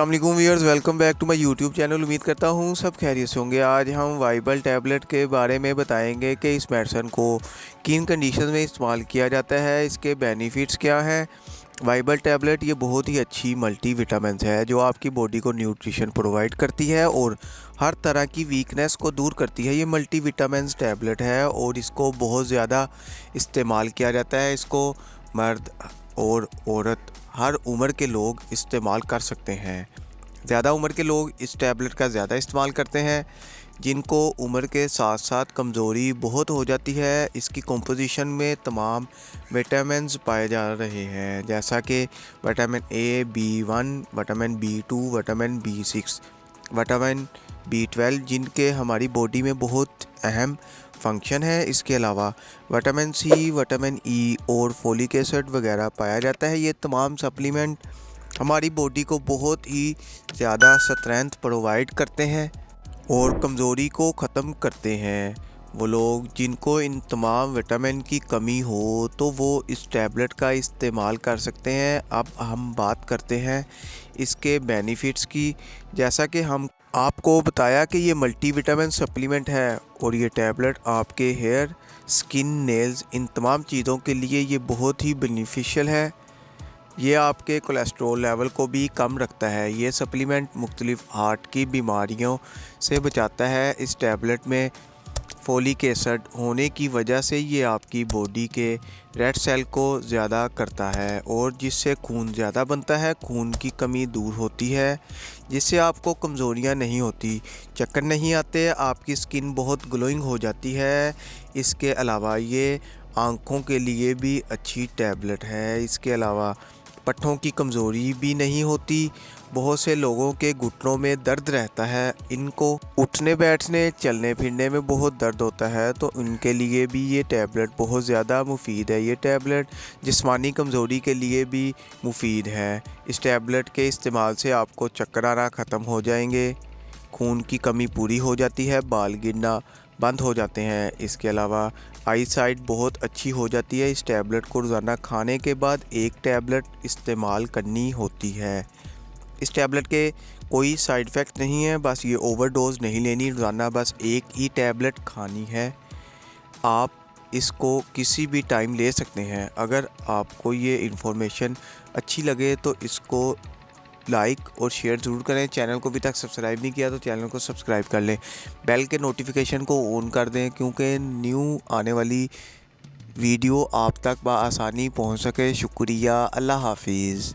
अस्सलाम वालेकुम viewers, welcome back to my YouTube channel. उम्मीद करता हूँ सब खैरियत से होंगे। आज हम वाइबल टैबलेट के बारे में बताएंगे कि इस मेडिसिन को किन कंडीशन में इस्तेमाल किया जाता है, इसके बेनिफिट्स क्या हैं। वाइबल टैबलेट ये बहुत ही अच्छी मल्टी विटामिन्स है जो आपकी बॉडी को न्यूट्रिशन प्रोवाइड करती है और हर तरह की वीकनेस को दूर करती है। ये मल्टी विटामिन्स टैबलेट है और इसको बहुत ज़्यादा इस्तेमाल किया जाता है। इसको मर्द और औरत हर उम्र के लोग इस्तेमाल कर सकते हैं। ज़्यादा उम्र के लोग इस टैबलेट का ज़्यादा इस्तेमाल करते हैं। जिनको उम्र के साथ साथ कमज़ोरी बहुत हो जाती है, इसकी कंपोजिशन में तमाम विटामिन्स पाए जा रहे हैं, जैसा कि vitamin A, B1, vitamin बी2, vitamin B6, vitamin B12, जिनके हमारी बॉडी में बहुत अहम फंक्शन है। इसके अलावा विटामिन सी, विटामिन ई और फोलिक एसिड वगैरह पाया जाता है। ये तमाम सप्लीमेंट हमारी बॉडी को बहुत ही ज़्यादा स्ट्रेंथ प्रोवाइड करते हैं और कमज़ोरी को ख़त्म करते हैं। वो लोग जिनको इन तमाम विटामिन की कमी हो तो वो इस टैबलेट का इस्तेमाल कर सकते हैं। अब हम बात करते हैं इसके बेनिफिट्स की। जैसा कि हम आपको बताया कि ये मल्टी विटामिन सप्लीमेंट है और ये टैबलेट आपके हेयर, स्किन, नेल्स, इन तमाम चीज़ों के लिए ये बहुत ही बेनिफिशियल है। ये आपके कोलेस्ट्रॉल लेवल को भी कम रखता है। ये सप्लीमेंट मुख्तलिफ हार्ट की बीमारियों से बचाता है। इस टैबलेट में फोलिक एसिड होने की वजह से ये आपकी बॉडी के रेड सेल को ज़्यादा करता है और जिससे खून ज़्यादा बनता है, खून की कमी दूर होती है, जिससे आपको कमज़ोरियाँ नहीं होती, चक्कर नहीं आते, आपकी स्किन बहुत ग्लोइंग हो जाती है। इसके अलावा ये आँखों के लिए भी अच्छी टैबलेट है। इसके अलावा पट्ठों की कमज़ोरी भी नहीं होती। बहुत से लोगों के घुटनों में दर्द रहता है, इनको उठने बैठने चलने फिरने में बहुत दर्द होता है, तो उनके लिए भी ये टैबलेट बहुत ज़्यादा मुफीद है। ये टैबलेट जिस्मानी कमज़ोरी के लिए भी मुफीद है। इस टैबलेट के इस्तेमाल से आपको चक्कर आना ख़त्म हो जाएंगे, खून की कमी पूरी हो जाती है, बाल गिरना बंद हो जाते हैं। इसके अलावा आई साइट बहुत अच्छी हो जाती है। इस टैबलेट को रोज़ाना खाने के बाद एक टैबलेट इस्तेमाल करनी होती है। इस टैबलेट के कोई साइड इफ़ेक्ट नहीं है, बस ये ओवरडोज नहीं लेनी, रोज़ाना बस एक ही टैबलेट खानी है। आप इसको किसी भी टाइम ले सकते हैं। अगर आपको ये इन्फॉर्मेशन अच्छी लगे तो इसको लाइक और शेयर ज़रूर करें। चैनल को अभी तक सब्सक्राइब नहीं किया तो चैनल को सब्सक्राइब कर लें, बेल के नोटिफिकेशन को ऑन कर दें, क्योंकि न्यू आने वाली वीडियो आप तक बआसानी पहुंच सके। शुक्रिया, अल्लाह हाफिज़।